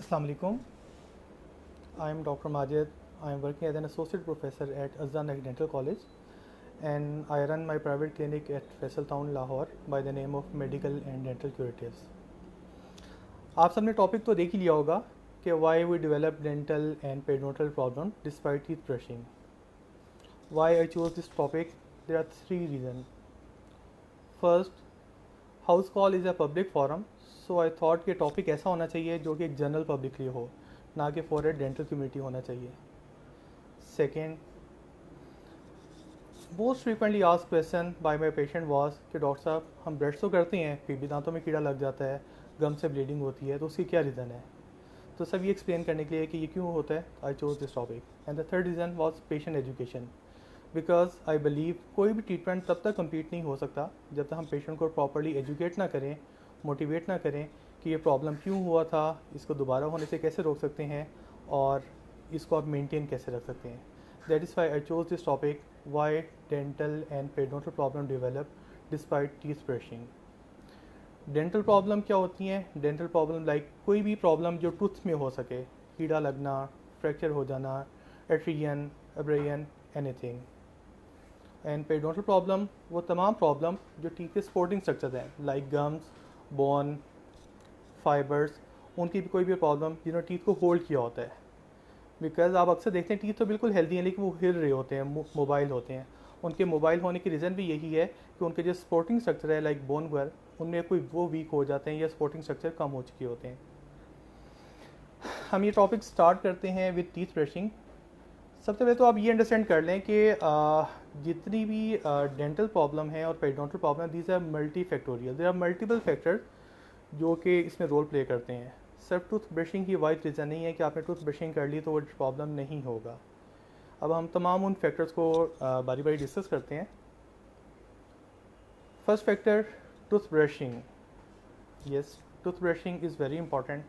Assalamu alaikum. I am Dr. Majid. I am working as an associate professor at Azan Dental College and I run my private clinic at Faisal Town, Lahore by the name of Medical and Dental Curatives. आप सबने topic तो देख ही लिया होगा कि why we develop dental and periodontal problem despite teeth brushing. Why I chose this topic? There are three reasons. First, house call is a public forum, so I thought कि topic ऐसा होना चाहिए जो कि एक जनरल पब्लिक के लिए हो, ना कि फॉर ए डेंटल कम्युनिटी होना चाहिए. Second, most frequently asked question by my patient was कि डॉक्टर साहब हम ब्रश तो करते हैं फिर भी दांतों में कीड़ा लग जाता है, गम से ब्लीडिंग होती है, तो उसकी क्या रीज़न है. तो सब ये एक्सप्लेन करने के लिए कि ये क्यों होता है I chose this topic. And the third reason was patient education, because I believe कोई भी ट्रीटमेंट तब तक कंप्लीट नहीं हो सकता जब तक हम पेशेंट को प्रॉपरली एजुकेट ना करें, मोटिवेट ना करें कि ये प्रॉब्लम क्यों हुआ था, इसको दोबारा होने से कैसे रोक सकते हैं और इसको आप मेंटेन कैसे रख सकते हैं. That is why I chose this topic, Y dental and periodontal problem develop despite teeth brushing. Dental problem क्या होती हैं? डेंटल प्रॉब्लम लाइक कोई भी प्रॉब्लम जो टूथ में हो सके, कीड़ा लगना, फ्रैक्चर हो जाना, एट्रियन, एब्रेयन, एनीथिंग. एंड पेरिडोंटल प्रॉब्लम वो तमाम प्रॉब्लम जो टीथ के सपोर्टिंग स्ट्रक्चर हैं लाइक गम्स, बोन, फाइबर्स, उनकी भी कोई भी प्रॉब्लम जिन्होंने टीथ को होल्ड किया होता है. बिकॉज आप अक्सर देखते हैं टीथ तो बिल्कुल हेल्दी हैं लेकिन वो हिल रहे होते हैं, मोबाइल होते हैं. उनके मोबाइल होने की रीज़न भी यही है कि उनके जो सपोर्टिंग स्ट्रक्चर है लाइक बोन वगैरह, उनमें कोई वो वीक हो जाते हैं या सपोर्टिंग स्ट्रक्चर कम हो चुके होते हैं. हम ये टॉपिक स्टार्ट करते हैं विद टीथ ब्रशिंग. सबसे पहले तो आप ये अंडरस्टैंड कर लें कि जितनी भी डेंटल प्रॉब्लम है और periodontal problem, these are multi factorial, there are multiple factors जो कि इसमें रोल प्ले करते हैं. सिर्फ टूथ ब्रशिंग ही वाइड रीज़न नहीं है कि आपने टूथ ब्रशिंग कर ली तो वो प्रॉब्लम नहीं होगा. अब हम तमाम उन फैक्टर्स को बारी बारी डिस्कस करते हैं. First factor, tooth brushing. Yes, tooth brushing is very important.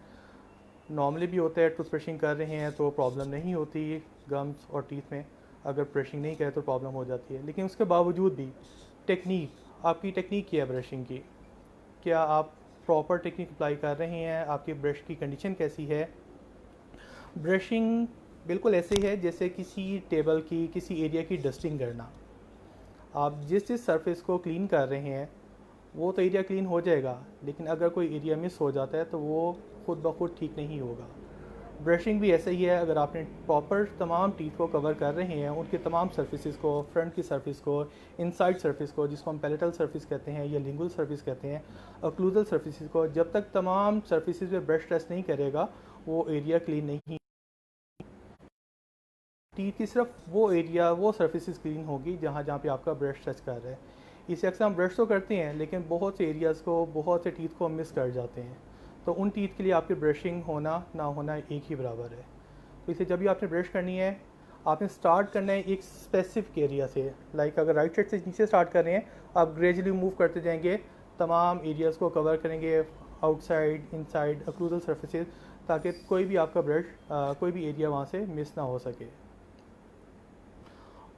Normally भी होता है टूथ ब्रशिंग कर रहे हैं तो प्रॉब्लम नहीं होती गम्स और टीथ में, अगर ब्रशिंग नहीं करें तो प्रॉब्लम हो जाती है. लेकिन उसके बावजूद भी टेक्निक, आपकी टेक्निक क्या है ब्रशिंग की, क्या आप प्रॉपर टेक्निक अप्लाई कर रहे हैं, आपकी ब्रश की कंडीशन कैसी है. ब्रशिंग बिल्कुल ऐसे है जैसे किसी टेबल की, किसी एरिया की डस्टिंग करना. आप जिस जिस सरफेस को क्लीन कर रहे हैं वो तो एरिया क्लीन हो जाएगा, लेकिन अगर कोई एरिया मिस हो जाता है तो वो खुद ब खुद ठीक नहीं होगा. ब्रशिंग भी ऐसे ही है, अगर आपने प्रॉपर तमाम टीथ को कवर कर रहे हैं, उनके तमाम सर्फिसेज को, फ्रंट की सर्फिस को, इनसाइड सर्फिस को जिसको हम पैलेटल सर्फिस कहते हैं या लिंगुअल सर्फिस कहते हैं, ऑक्लूजल सर्फिसेज को, जब तक तमाम सर्फिसेज पे ब्रश टच नहीं करेगा वो एरिया क्लीन नहीं. टीथ की सिर्फ वो एरिया, वो सर्फिसेज क्लीन होगी जहाँ जहाँ पे आपका ब्रश टच कर रहा है. इसे अक्सर हम ब्रश तो करते हैं लेकिन बहुत से एरियाज़ को, बहुत से टीथ को हम मिस कर जाते हैं. तो उन टीथ के लिए आपकी ब्रशिंग होना ना होना एक ही बराबर है. तो इसे जब भी आपने ब्रश करनी है, आपने स्टार्ट करना है एक स्पेसिफिक एरिया से. लाइक अगर राइट साइड से नीचे स्टार्ट कर रहे हैं, आप ग्रेजुअली मूव करते जाएंगे, तमाम एरियाज़ को कवर करेंगे, आउटसाइड, इनसाइड, ऑक्लूजल सर्फेसेज, ताकि कोई भी आपका ब्रश, कोई भी एरिया वहाँ से मिस ना हो सके.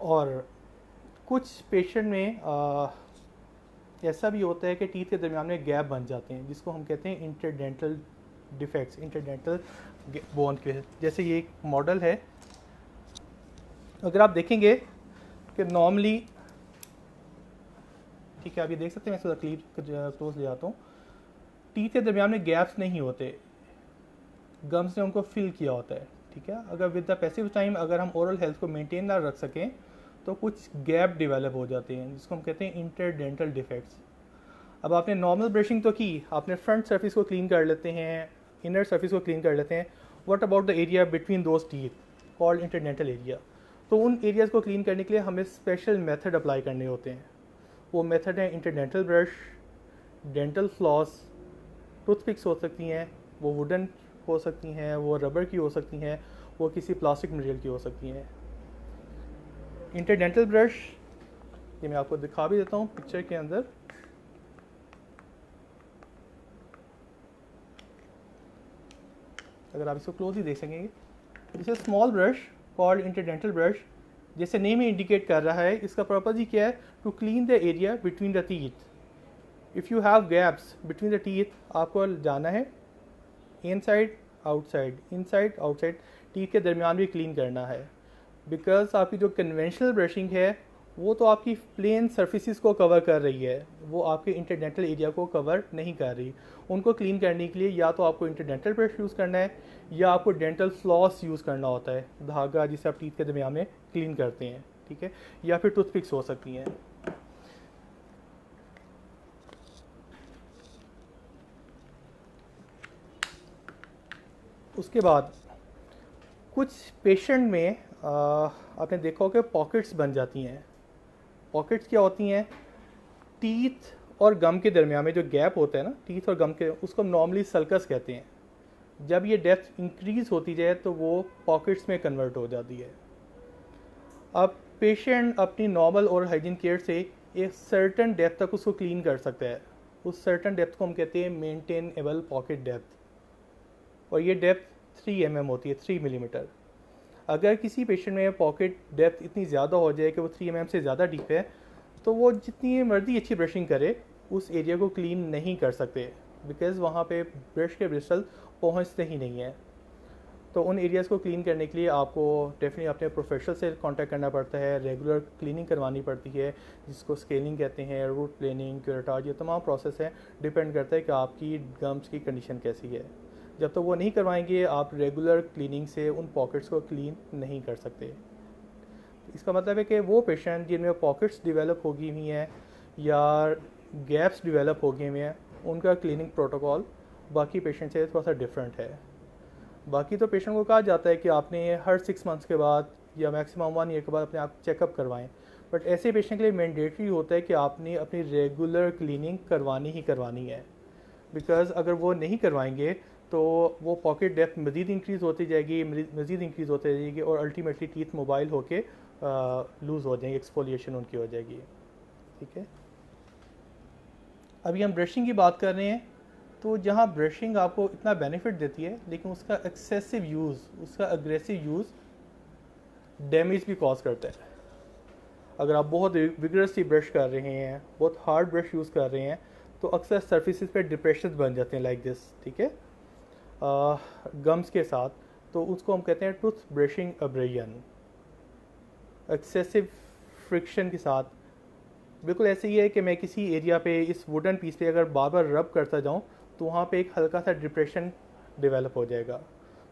और कुछ पेशेंट में ऐसा भी होता है कि टीथ के दरमियान में गैप बन जाते हैं जिसको हम कहते हैं इंटरडेंटल डिफेक्ट्स, इंटरडेंटल बोन के. जैसे ये एक मॉडल है, अगर आप देखेंगे कि नॉर्मली, ठीक है आप ये देख सकते हैं, मैं इसको क्लोज ले आता हूँ. टीथ के दरमियान में गैप्स नहीं होते, गम्स ने उनको फिल किया होता है. ठीक है, अगर विद द पैसिव टाइम अगर हम ओरल हेल्थ को मेंटेन ना रख सकें तो कुछ गैप डेवलप हो जाते हैं जिसको हम कहते हैं इंटरडेंटल डिफेक्ट्स. अब आपने नॉर्मल ब्रशिंग तो की, आपने फ्रंट सर्फिस को क्लीन कर लेते हैं, इनर सर्फिस को क्लीन कर लेते हैं. What about the area between those teeth called interdental area. तो उन एरियाज़ को क्लीन करने के लिए हमें स्पेशल मेथड अप्लाई करने होते हैं. वो मेथड है interdental brush, dental floss. Toothpicks हो सकती हैं, वो वुडन हो सकती हैं, वो रबर की हो सकती हैं, वो किसी प्लास्टिक मटेरियल की हो सकती हैं. इंटरडेंटल ब्रश ये मैं आपको दिखा भी देता हूँ पिक्चर के अंदर. अगर आप इसको क्लोजली देख सकेंगे, this is small brush called interdental brush. जैसे नेम ही इंडिकेट कर रहा है, इसका पर्पज ही क्या है, to clean the area between the teeth. If you have gaps between the teeth, आपको जाना है inside outside, inside, outside, teeth के दरमियान भी क्लीन करना है। बिकॉज आपकी जो कन्वेंशनल ब्रशिंग है वो तो आपकी प्लेन सर्फेसिस को कवर कर रही है, वो आपके इंटरडेंटल एरिया को कवर नहीं कर रही। उनको क्लीन करने के लिए या तो आपको इंटरडेंटल ब्रश यूज़ करना है या आपको डेंटल फ्लॉस यूज़ करना होता है, धागा जिसे आप टीथ के दरमियान में क्लीन करते हैं, ठीक है, या फिर टूथपिक्स हो सकती हैं। उसके बाद कुछ पेशेंट में आपने देखा होगा पॉकेट्स बन जाती हैं। पॉकेट्स क्या होती हैं? टीथ और गम के दरमियान में जो गैप होता है ना, टीथ और गम के, उसको नॉर्मली सल्कस कहते हैं। जब ये डेप्थ इंक्रीज होती जाए तो वो पॉकेट्स में कन्वर्ट हो जाती है। अब पेशेंट अपनी नॉर्मल और हाइजीन केयर से एक सर्टन डेप्थ तक उसको क्लीन कर सकता है। उस सर्टन डेप्थ को हम कहते हैं मेंटेनेबल पॉकेट डेप्थ, और ये डेप्थ 3 mm होती है, 3 मिलीमीटर। अगर किसी पेशेंट में पॉकेट डेप्थ इतनी ज़्यादा हो जाए कि वो 3 mm से ज़्यादा डीप है, तो वो जितनी मर्जी अच्छी ब्रशिंग करे उस एरिया को क्लीन नहीं कर सकते, बिकॉज़ वहाँ पे ब्रश के ब्रिस्टल पहुँचते ही नहीं है। तो उन एरियाज़ को क्लीन करने के लिए आपको डेफिनेटली अपने प्रोफेशनल से कांटेक्ट करना पड़ता है, रेगुलर क्लीनिंग करवानी पड़ती है, जिसको स्केलिंग कहते हैं, रूट प्लेनिंग, क्यूरेटाज, ये तमाम प्रोसेस है। डिपेंड करता है कि आपकी गम्स की कंडीशन कैसी है। जब तक तो वो नहीं करवाएंगे आप रेगुलर क्लीनिंग से उन पॉकेट्स को क्लीन नहीं कर सकते। इसका मतलब है कि वो पेशेंट जिनमें पॉकेट्स डेवलप हो गई हुई हैं या गैप्स डेवलप हो गए हुए हैं, उनका क्लीनिंग प्रोटोकॉल बाकी पेशेंट से थोड़ा सा डिफरेंट है। बाकी तो पेशेंट को कहा जाता है कि आपने हर 6 मंथ्स के बाद या मैक्सिमम 1 ईयर के बाद अपने आप चेकअप करवाएं, बट ऐसे पेशेंट के लिए मैंडेटरी होता है कि आपने अपनी रेगुलर क्लीनिंग करवानी ही करवानी है। बिकॉज अगर वो नहीं करवाएंगे तो वो पॉकेट डेप्थ मज़ीद इंक्रीज़ होती जाएगी, मज़ीद इंक्रीज़ होती जाएगी, और अल्टीमेटली टीथ मोबाइल होके लूज़ हो जाएंगे, एक्सफोलिएशन उनकी हो जाएगी। ठीक है, अभी हम ब्रशिंग की बात कर रहे हैं। तो जहाँ ब्रशिंग आपको इतना बेनिफिट देती है, लेकिन उसका एक्सेसिव यूज़, उसका अग्रेसिव यूज़ डैमेज भी कॉज करता है। अगर आप बहुत विगरसली ब्रश कर रहे हैं, बहुत हार्ड ब्रश यूज़ कर रहे हैं, तो अक्सर सर्फेसिस पे डिप्रेशन बन जाते हैं लाइक दिस, ठीक है, गम्स के साथ। तो उसको हम कहते हैं tooth brushing abrasion. Excessive friction के साथ बिल्कुल ऐसे ही है कि मैं किसी एरिया पे इस वुडन पीस पे अगर बार बार रब करता जाऊँ तो वहाँ पे एक हल्का सा डिप्रेशन डेवलप हो जाएगा।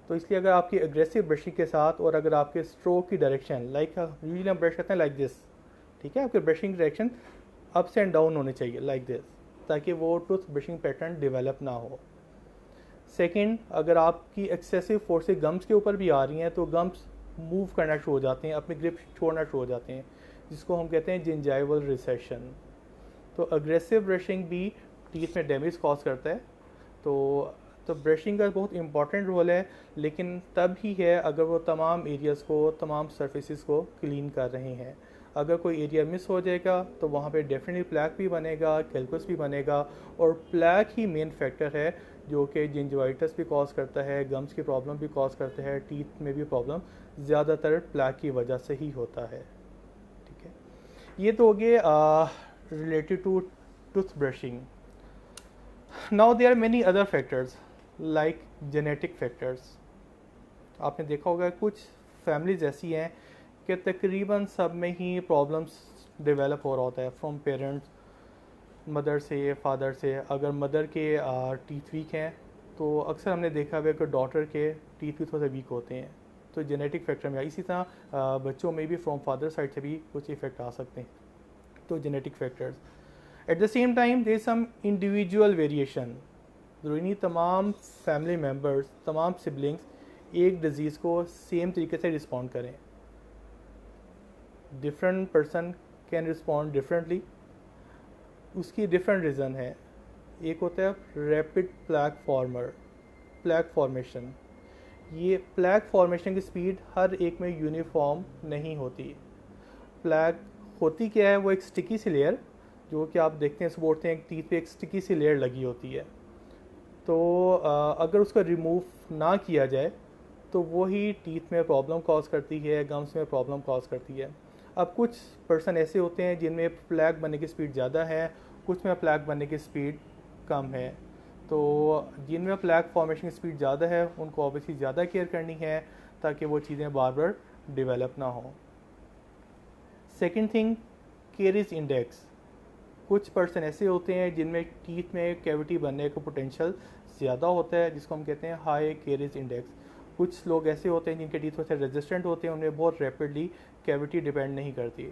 तो इसलिए अगर आपकी एग्रेसिव ब्रशिंग के साथ, और अगर आपके स्ट्रोक की डायरेक्शन लाइक यूजुअली हम ब्रश करते हैं लाइक दिस, ठीक है, आपके brushing direction ups and down होने चाहिए लाइक दिस, ताकि वो टूथ ब्रशिंग पैटर्न डेवलप ना हो। सेकेंड, अगर आपकी एक्सेसिव फोर्सेस गम्स के ऊपर भी आ रही हैं तो गम्स मूव करना शुरू हो जाते हैं, अपनी ग्रिप छोड़ना शुरू हो जाते हैं, जिसको हम कहते हैं जिंजाइवल रिसेशन। तो अग्रेसिव ब्रशिंग भी टीथ में डैमेज कॉज करता है। तो ब्रशिंग का बहुत इंपॉर्टेंट रोल है, लेकिन तब ही है अगर वो तमाम एरियाज़ को, तमाम सर्फेसिस को क्लीन कर रहे हैं। अगर कोई एरिया मिस हो जाएगा तो वहाँ पे डेफिनेटली प्लैक भी बनेगा, कैल्कुस भी बनेगा, और प्लैक ही मेन फैक्टर है जो कि जिंजवाइटिस भी कॉज करता है, गम्स की प्रॉब्लम भी कॉज करता है, टीथ में भी प्रॉब्लम ज़्यादातर प्लैक की वजह से ही होता है। ठीक है, ये तो हो गए related to tooth brushing. Now there are many other factors like genetic factors. आपने देखा होगा कुछ फैमिलीज ऐसी हैं कि तकरीबन सब में ही प्रॉब्लम्स डेवलप हो रहा होता है फ्रॉम पेरेंट्स, मदर से, फादर से। अगर मदर के टीथ वीक हैं तो अक्सर हमने देखा हुआ कि डॉटर के टीथ भी थोड़े वीक होते हैं, तो जेनेटिक फैक्टर में। इसी तरह बच्चों में भी फ्रॉम फादर साइड से भी कुछ इफेक्ट आ सकते हैं, तो genetic factors. At the same time there some individual variation. ज़रूरी नहीं तमाम फैमिली मेम्बर्स, तमाम सिबलिंग्स एक डिज़ीज़ को सेम तरीके से रिस्पॉन्ड करें। Different person can respond differently, उसकी डिफरेंट रीज़न है। एक होता है रैपिड प्लैक फॉर्मेशन। ये प्लैक फॉर्मेशन की स्पीड हर एक में यूनिफॉर्म नहीं होती। प्लैक होती क्या है? वो एक स्टिकी सी लेयर, जो कि आप देखते हैं, बोलते हैं टीथ पे एक स्टिकी सी लेयर लगी होती है। तो अगर उसका रिमूव ना किया जाए तो वो ही टीथ में प्रॉब्लम कॉज करती है, गम्स में प्रॉब्लम कॉज करती है। अब कुछ पर्सन ऐसे होते हैं जिनमें प्लैक बनने की स्पीड ज़्यादा है, कुछ में प्लैक बनने की स्पीड कम है। तो जिनमें प्लैक फॉर्मेशन की स्पीड ज़्यादा है उनको ऑब्वियसली ज़्यादा केयर करनी है ताकि वो चीज़ें बार बार डिवेलप ना हो। Second thing, caries index. कुछ पर्सन ऐसे होते हैं जिनमें टीथ में कैविटी बनने का पोटेंशियल ज़्यादा होता है, जिसको हम कहते हैं हाई केरिस इंडेक्स। कुछ लोग ऐसे होते हैं जिनके टीथ से रेजिस्टेंट होते हैं, उनमें बहुत रैपिडली कैविटी डिपेंड नहीं करती।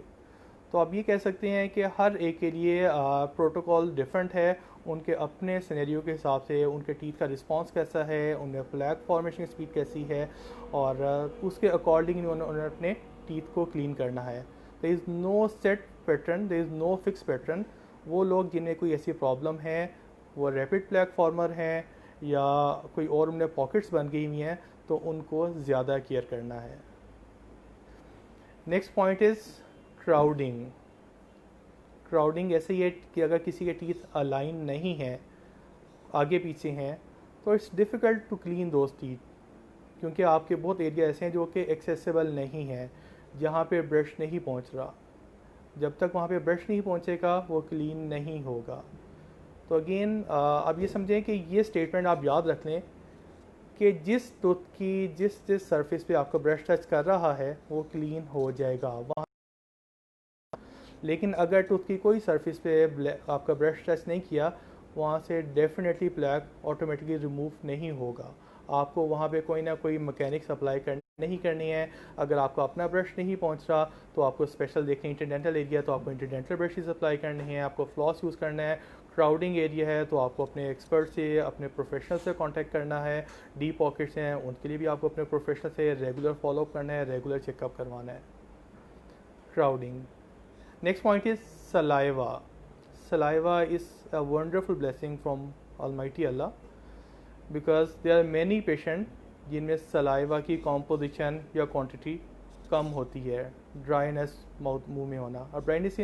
तो आप ये कह सकते हैं कि हर एक के लिए प्रोटोकॉल डिफरेंट है, उनके अपने सिनेरियो के हिसाब से उनके टीथ का रिस्पांस कैसा है, उनमें प्लैक फॉर्मेशन स्पीड कैसी है, और उसके अकॉर्डिंग उन्होंने अपने टीथ को क्लीन करना है। There is no set pattern, there is no fix pattern. वो लोग जिन्हें कोई ऐसी प्रॉब्लम है, वो रैपिड प्लैक फॉर्मर हैं या कोई और उनमें पॉकेट्स बन गई हुई हैं, तो उनको ज़्यादा केयर करना है। Next point is crowding. Crowding ऐसे ही है कि अगर किसी के टीथ अलाइन नहीं है, आगे पीछे हैं, तो it's difficult to clean those teeth, क्योंकि आपके बहुत एरिया ऐसे हैं जो कि एक्सेसिबल नहीं है, जहाँ पे ब्रश नहीं पहुँच रहा। जब तक वहाँ पे ब्रश नहीं पहुँचेगा वो क्लीन नहीं होगा। तो अगेन आप ये समझें कि ये स्टेटमेंट आप याद रख लें कि जिस टूथ की जिस सरफेस पे आपका ब्रश टच कर रहा है वो क्लीन हो जाएगा वहाँ। लेकिन अगर टूथ की कोई सरफेस पे आपका ब्रश टच नहीं किया, वहाँ से डेफिनेटली प्लैक ऑटोमेटिकली रिमूव नहीं होगा। आपको वहाँ पे कोई ना कोई मैकेनिक्स अप्लाई नहीं करनी है। अगर आपको अपना ब्रश नहीं पहुँच रहा तो आपको स्पेशल देखें इंटरडेंटल एरिया, तो आपको इंटरडेंटल ब्रशेस अप्लाई करने हैं, आपको फ्लॉस यूज़ करना है। क्राउडिंग एरिया है तो आपको अपने एक्सपर्ट से, अपने प्रोफेशनल से कांटेक्ट करना है। डीप पॉकेट्स हैं उनके लिए भी आपको अपने प्रोफेशनल से रेगुलर फॉलोअप करना है, रेगुलर चेकअप करवाना है। Crowding. Next point is saliva. Saliva is a wonderful blessing from Almighty Allah because there are many patients जिनमें सलाइवा की कॉम्पोजिशन या क्वांटिटी कम होती है। ड्राइनेस, माउथ मुंह में होना, और ड्राइनेस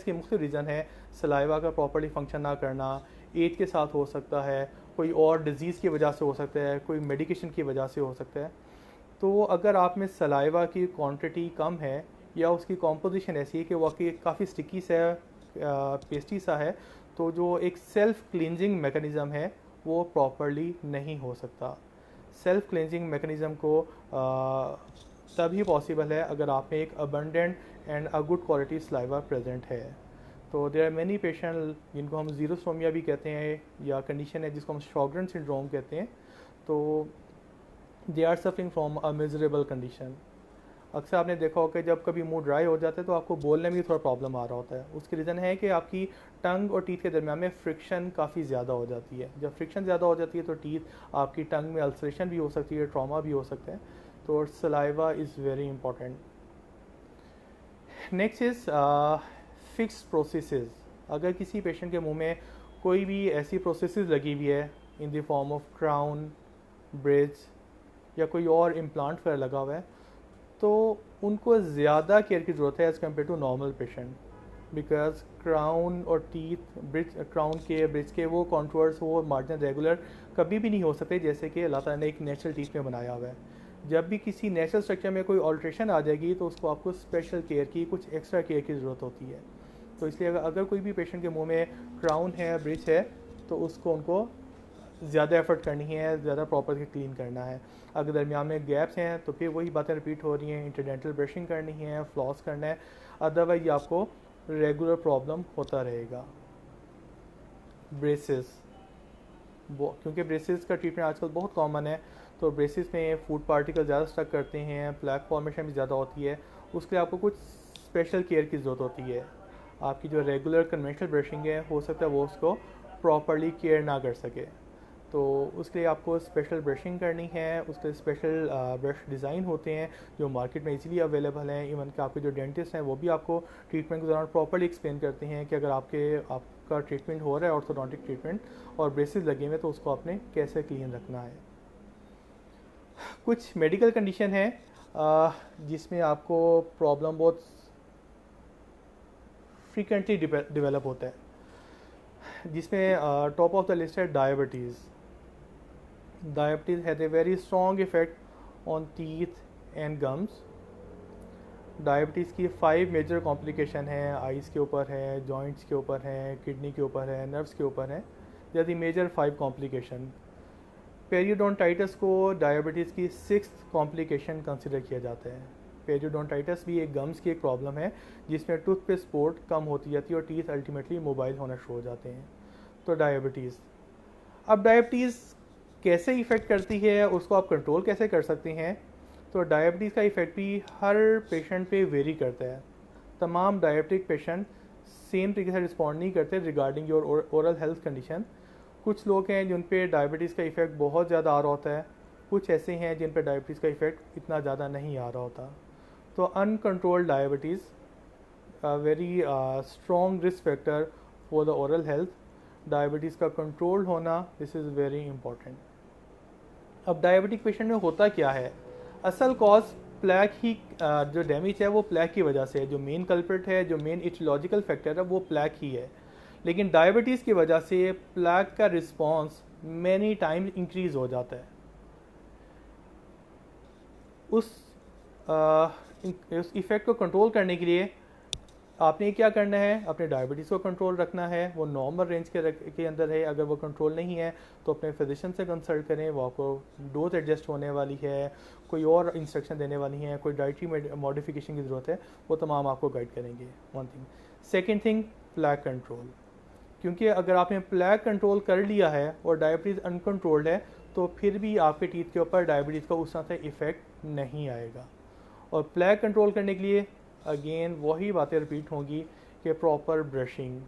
की मुख्य रीज़न है सलाइवा का प्रॉपर्ली फंक्शन ना करना। एज के साथ हो सकता है, कोई और डिजीज़ की वजह से हो सकता है, कोई मेडिकेशन की वजह से हो सकता है। तो अगर आप में सलाइवा की क्वांटिटी कम है या उसकी कॉम्पोजिशन ऐसी है कि वाकई काफ़ी स्टिकी सा पेस्टी सा है, तो जो एक सेल्फ क्लींजिंग मेकनिज़म है वो प्रॉपरली नहीं हो सकता। सेल्फ क्लींजिंग मेकनिज़म को तभी पॉसिबल है अगर आप में एक abundant and a good quality saliva present है। तो देयर आर मैनी पेशेंट जिनको हम ज़ीरोस्टोमिया भी कहते हैं, या कंडीशन है जिसको हम शॉगरेन सिंड्रोम कहते हैं, तो they are suffering from a miserable condition. अक्सर आपने देखा होगा कि जब कभी मुंह ड्राई हो जाता है तो आपको बोलने में भी थोड़ा प्रॉब्लम आ रहा होता है। उसकी रीज़न है कि आपकी टंग और टीथ के दरमियान में फ्रिक्शन काफ़ी ज़्यादा हो जाती है। जब फ्रिक्शन ज़्यादा हो जाती है तो टीथ आपकी टंग में अल्सरेशन भी हो सकती है, ट्रॉमा भी हो सकता है। तो saliva is very important. Next is fix processes. अगर किसी पेशेंट के मुंह में कोई भी ऐसी प्रोसेसेस लगी हुई है in the form of crown, bridge या कोई और इम्प्लांट वगैरह लगा हुआ है, तो उनको ज़्यादा केयर की ज़रूरत है as compare to normal patient. Because crown और टीथ, ब्रिज, क्राउन के, ब्रिज के वो कॉन्टूर्स, वो मार्जिन रेगुलर कभी भी नहीं हो सकते जैसे कि अल्लाह ताला ने एक नेचुरल टीथ में बनाया हुआ है। जब भी किसी नेचुरल स्ट्रक्चर में कोई ऑल्ट्रेशन आ जाएगी तो उसको आपको स्पेशल केयर की, कुछ एक्स्ट्रा केयर की ज़रूरत होती है। तो इसलिए अगर कोई भी पेशेंट के मुँह में क्राउन है, ब्रिज है, तो उसको उनको ज़्यादा एफर्ट करनी है, ज़्यादा प्रॉपर क्लीन करना है। अगर दरमियान में गैप्स हैं तो फिर वही बातें रिपीट हो रही हैं, इंटरडेंटल ब्रशिंग करनी है, फ्लॉस करना है, अदरवाइज आपको रेगुलर प्रॉब्लम होता रहेगा। ब्रेसेस, क्योंकि ब्रेसेस का ट्रीटमेंट आजकल बहुत कॉमन है, तो ब्रेसेस में फूड पार्टिकल ज़्यादा स्टक करते हैं, प्लैक फॉर्मेशन भी ज़्यादा होती है। उसके लिए आपको कुछ स्पेशल केयर की ज़रूरत होती है। आपकी जो रेगुलर कन्वेंशनल ब्रशिंग है, हो सकता है वो उसको प्रॉपरली केयर ना कर सके, तो उसके लिए आपको स्पेशल ब्रशिंग करनी है। उसके स्पेशल ब्रश डिज़ाइन होते हैं जो मार्केट में इजीली अवेलेबल हैं। इवन कि आपके जो डेंटिस्ट हैं वो भी आपको ट्रीटमेंट के दौरान प्रॉपरली एक्सप्लेन करते हैं कि अगर आपका ट्रीटमेंट हो रहा है, ऑर्थोडोंटिक ट्रीटमेंट, और ब्रेसेस लगे हुए, तो उसको आपने कैसे क्लीन रखना है। कुछ मेडिकल कंडीशन है जिसमें आपको प्रॉब्लम बहुत फ्रीक्वेंटली डिवेलप होता है, जिसमें टॉप ऑफ द लिस्ट है diabetes. Diabetes has a very strong effect on teeth and gums. Diabetes की 5 मेजर कॉम्प्लिकेशन हैं, आइज़ के ऊपर है, जॉइंट्स के ऊपर हैं, किडनी के ऊपर है, नर्व्स के ऊपर है। जैसे मेजर 5 कॉम्प्लिकेशन। पेरियोडोंटाइटिस को डायबिटीज़ की 6th कॉम्प्लिकेशन कंसिडर किया जाता है। पेरियोडोंटाइटिस भी एक गम्स की एक प्रॉब्लम है जिसमें टूथ पे सपोर्ट कम होती जाती है और टीथ अल्टीमेटली मोबाइल होना शुरू हो जाते हैं। तो डायबिटीज़, अब डायबिटीज़ कैसे इफ़ेक्ट करती है, उसको आप कंट्रोल कैसे कर सकते हैं? तो डायबिटीज़ का इफ़ेक्ट भी हर पेशेंट पे वेरी करता है। तमाम डायबिटिक पेशेंट सेम तरीके से रिस्पॉन्ड नहीं करते regarding your oral health condition. कुछ लोग हैं जिन पे डायबिटीज़ का इफ़ेक्ट बहुत ज़्यादा आ रहा होता है, कुछ ऐसे हैं जिन पे डायबिटीज़ का इफ़ेक्ट इतना ज़्यादा नहीं आ रहा होता। तो uncontrolled diabetes very strong risk factor for the oral health. Diabetes का कंट्रोल होना दिस इज़ वेरी इंपॉर्टेंट। अब डायबिटिक पेशेंट में होता क्या है? असल कॉज प्लैक ही जो डैमेज है वो प्लैक की वजह से है। जो मेन कल्प्रिट है, जो मेन इटियोलॉजिकल फैक्टर है वो प्लैक ही है। लेकिन डायबिटीज़ की वजह से प्लैक का रिस्पॉन्स मैनी टाइम्स इंक्रीज हो जाता है। उस इफ़ेक्ट को कंट्रोल करने के लिए आपने क्या करना है? अपने डायबिटीज़ को कंट्रोल रखना है, वो नॉर्मल रेंज के अंदर है। अगर वो कंट्रोल नहीं है तो अपने फिजिशियन से कंसल्ट करें, वो आपको डोज एडजस्ट होने वाली है, कोई और इंस्ट्रक्शन देने वाली है, कोई डाइटरी मॉडिफिकेशन की ज़रूरत है, वो तमाम आपको गाइड करेंगे। One thing. Second thing, plaque control. क्योंकि अगर आपने प्लैक कंट्रोल कर लिया है और डायबिटीज़ अनकंट्रोल्ड है तो फिर भी आपके टीथ के ऊपर डायबिटीज़ का उस तरह से इफ़ेक्ट नहीं आएगा। और प्लैक कंट्रोल करने के लिए अगेन वही बातें रिपीट होंगी कि प्रॉपर ब्रशिंग,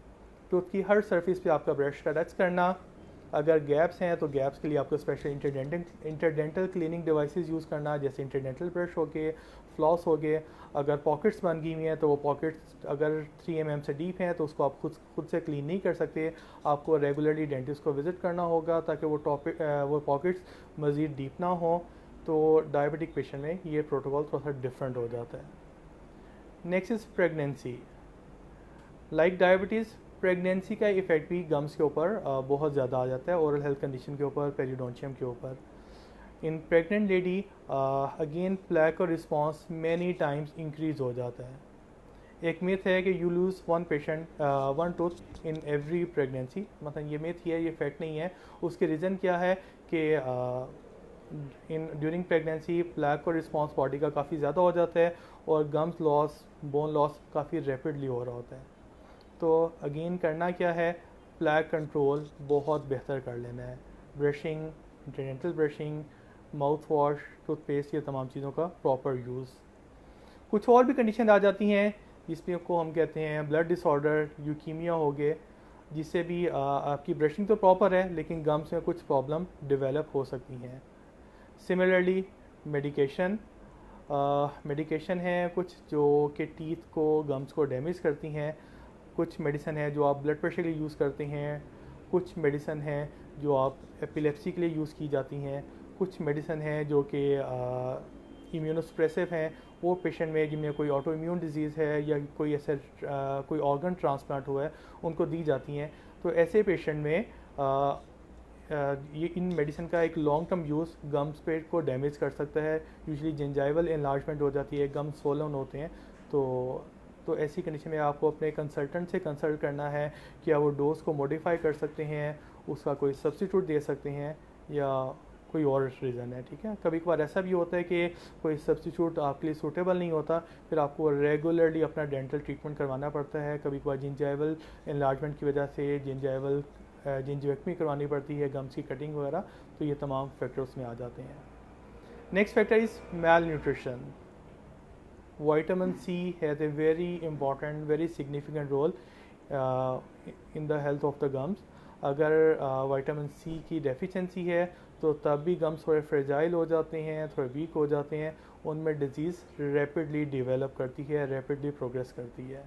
टूथ की हर सरफेस पे आपका ब्रश का टच करना। अगर गैप्स हैं तो गैप्स के लिए आपको special interdental cleaning devices use करना, जैसे इंटरडेंटल ब्रश हो गए, फ्लॉस हो गए। अगर पॉकेट्स बन गई हुई हैं तो वो पॉकेट्स अगर 3 mm से डीप हैं तो उसको आप खुद से क्लीन नहीं कर सकते, आपको रेगुलरली डेंटिस्ट को विज़िट करना होगा ताकि वो पॉकेट्स मज़ीद डीप ना हो। तो डायबिटिक पेशेंट में ये प्रोटोकॉल थोड़ा सा डिफरेंट हो जाता है। Next is pregnancy. Like diabetes, pregnancy का इफ़ेक्ट भी गम्स के ऊपर बहुत ज़्यादा आ जाता है, ओरल हेल्थ कंडीशन के ऊपर, पेरियोडोंटियम के ऊपर। इन प्रेग्नेंट लेडी अगेन प्लैक का रिस्पॉन्स मैनी टाइम्स इंक्रीज हो जाता है। एक मिथ है कि you lose one tooth in every pregnancy, मतलब ये मिथ ही है, ये फैक्ट नहीं है। उसके रीज़न क्या है कि इन ड्यूरिंग प्रेगनेंसी प्लैक का रिस्पॉन्स बॉडी का काफ़ी ज़्यादा हो जाता है और गम्स लॉस, बोन लॉस काफ़ी रैपिडली हो रहा होता है। तो अगेन करना क्या है? प्लैक कंट्रोल बहुत बेहतर कर लेना है। Brushing, interdental brushing, mouth wash, toothpaste, ये तमाम चीज़ों का प्रॉपर यूज़। कुछ और भी कंडीशन आ जाती हैं जिसमें को हम कहते हैं ब्लड डिसऑर्डर, ल्यूकीमिया हो गए, जिससे भी आपकी ब्रशिंग तो प्रॉपर है लेकिन गम्स में कुछ प्रॉब्लम डेवलप हो सकती हैं। सिमिलरली मेडिकेशन है कुछ जो कि टीथ को, गम्स को डैमेज करती हैं। कुछ मेडिसिन है जो आप ब्लड प्रेशर के लिए यूज़ करते हैं, कुछ मेडिसिन है जो आप एपिलेप्सी के लिए यूज़ की जाती हैं, कुछ मेडिसिन है जो कि इम्यूनोसप्रेसिव हैं, वो पेशेंट में जिनमें कोई ऑटो इम्यून डिजीज़ है या कोई ऐसे कोई ऑर्गन ट्रांसप्लांट हुआ है उनको दी जाती हैं। तो ऐसे पेशेंट में ये इन मेडिसिन का एक लॉन्ग टर्म यूज़ गम्स पे को डैमेज कर सकता है। यूजुअली जिंजाइवल एनलार्जमेंट हो जाती है, गम्स स्वोलन होते हैं। तो ऐसी कंडीशन में आपको अपने कंसल्टेंट से कंसल्ट करना है कि आप वो डोज को मॉडिफाई कर सकते हैं, उसका कोई सब्स्टिट्यूट दे सकते हैं या कोई और रीज़न है। ठीक है, कभी कभार ऐसा भी होता है कि कोई सब्स्टिट्यूट आपके लिए सूटेबल नहीं होता, फिर आपको रेगुलरली अपना डेंटल ट्रीटमेंट करवाना पड़ता है। कभी कभार जिंजाइवल एनलार्जमेंट की वजह से जिंजवेक्टमी करवानी पड़ती है, गम्स की कटिंग वगैरह। तो ये तमाम फैक्टर्स में आ जाते हैं। Next factor is malnutrition. Vitamin C has a very important, very significant role in the health of the gums. अगर विटामिन सी की डेफिशिएंसी है तो तब भी गम्स थोड़े फ्रेजाइल हो जाते हैं, थोड़े वीक हो जाते हैं, उनमें डिजीज़ रैपिडली डेवलप करती है, रैपिडली प्रोग्रेस करती है।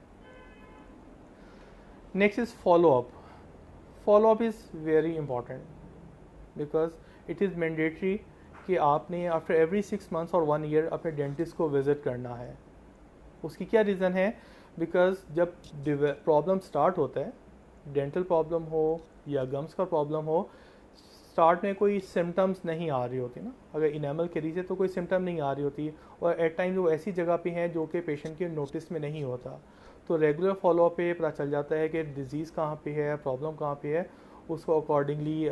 Next is follow up. Follow up is very important because it is mandatory कि आपने आफ्टर एवरी 6 months और 1 year अपने डेंटिस्ट को विज़िट करना है। उसकी क्या रीज़न है? बिकॉज जब प्रॉब्लम स्टार्ट होता है, डेंटल प्रॉब्लम हो या गम्स का प्रॉब्लम हो, स्टार्ट में कोई सिम्टम्स नहीं आ रही होती ना। अगर इनेमल कैरीज है तो कोई सिम्टम नहीं आ रही होती, और एट टाइम्स वो ऐसी जगह पे हैं जो कि पेशेंट के नोटिस में नहीं होता। तो रेगुलर फॉलोअप पे पता चल जाता है कि डिजीज़ कहाँ पे है, प्रॉब्लम कहाँ पे है, उसको अकॉर्डिंगली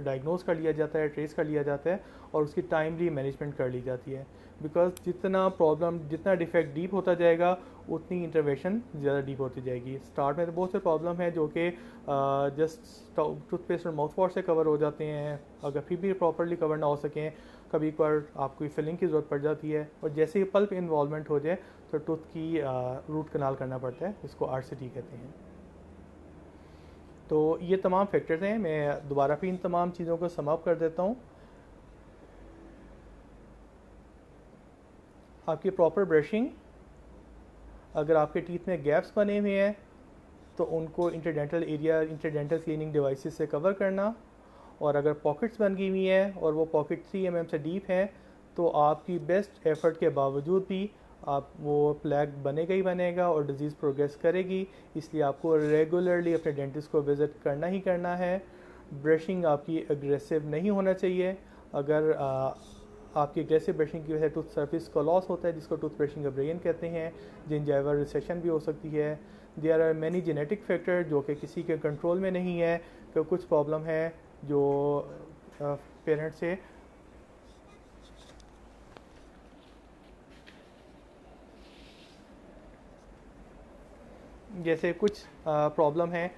डायग्नोज कर लिया जाता है, ट्रेस कर लिया जाता है और उसकी टाइमली मैनेजमेंट कर ली जाती है। बिकॉज जितना डिफेक्ट डीप होता जाएगा उतनी इंटरवेंशन ज़्यादा डीप होती जाएगी। स्टार्ट में तो बहुत से प्रॉब्लम है जो कि जस्ट टूथपेस्ट और माउथ वॉश से कवर हो जाते हैं, अगर फिर भी प्रॉपरली कवर ना हो सकें कभी एक बार आपको फिलिंग की ज़रूरत पड़ जाती है, और जैसे ही पल्प इन्वॉल्वमेंट हो जाए तो टूथ की रूट कनाल करना पड़ता है, इसको आरसीटी कहते हैं। तो ये तमाम फैक्टर्स हैं, मैं दोबारा फिर इन तमाम चीज़ों को सम अप कर देता हूँ। आपकी प्रॉपर ब्रशिंग, अगर आपके टीथ में गैप्स बने हुए हैं तो उनको इंटरडेंटल क्लीनिंग डिवाइसेस से कवर करना, और अगर पॉकेट्स बन गई हुई हैं और वो पॉकेट 3 mm से डीप हैं तो आपकी बेस्ट एफर्ट के बावजूद भी आप वो प्लैग बनेगा ही बनेगा और डिजीज़ प्रोग्रेस करेगी। इसलिए आपको रेगुलरली अपने डेंटिस्ट को विज़िट करना ही करना है। ब्रशिंग आपकी एग्रेसिव नहीं होना चाहिए। अगर आपकी एग्रेसिव ब्रशिंग की वजह से टूथ सर्फिस का लॉस होता है, जिसको टूथ ब्रशिंग अब्रेयन कहते हैं, जिंजाइवल रिसेशन भी हो सकती है। There are many genetic factor जो कि किसी के कंट्रोल में नहीं है, तो कुछ प्रॉब्लम है जो पेरेंट्स से जैसे कुछ प्रॉब्लम है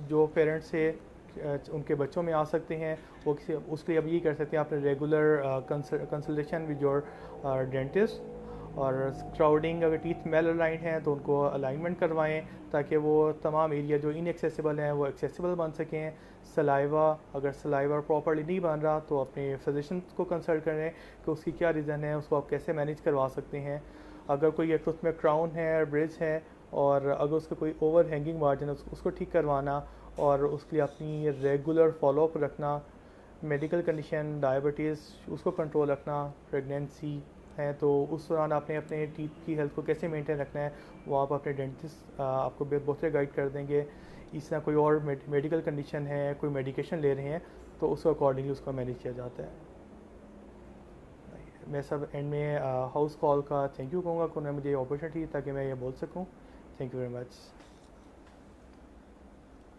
जो पेरेंट्स से उनके बच्चों में आ सकते हैं, वो किसी उसके लिए अब यही कर सकते हैं, आपने regular consultation with your dentist. और क्राउडिंग, अगर टीथ मेल अलाइंड हैं तो उनको अलाइनमेंट करवाएं ताकि वो तमाम एरिया जो इनएक्सेसिबल हैं वो एक्सेसिबल बन सकें। सलाइवा, अगर सलाइवा प्रॉपरली नहीं बन रहा तो अपने फिजिशियन को कंसल्ट करें कि उसकी क्या रीज़न है, उसको आप कैसे मैनेज करवा सकते हैं। अगर कोई एक उसमें क्राउन है, ब्रिज है, और अगर उसका कोई ओवर हैंगिंग मार्जिन है उसको ठीक करवाना, और उसके लिए अपनी रेगुलर फॉलोअप रखना। मेडिकल कंडीशन डायबिटीज़ उसको कंट्रोल रखना, प्रेगनेंसी है तो उस दौरान आपने अपने टीथ की हेल्थ को कैसे मेंटेन रखना है वो आप अपने डेंटिस्ट आपको बहुत से गाइड कर देंगे। इस तरह कोई और मेडिकल कंडीशन है, कोई मेडिकेशन ले रहे हैं तो उसको अकॉर्डिंगली उसको मैनेज किया जाता है। मैं सब एंड में हाउस कॉल का थैंक यू कहूँगा कि उन्होंने मुझे अपॉर्चुनिटी ताकि मैं ये बोल सकूँ। Thank you very much.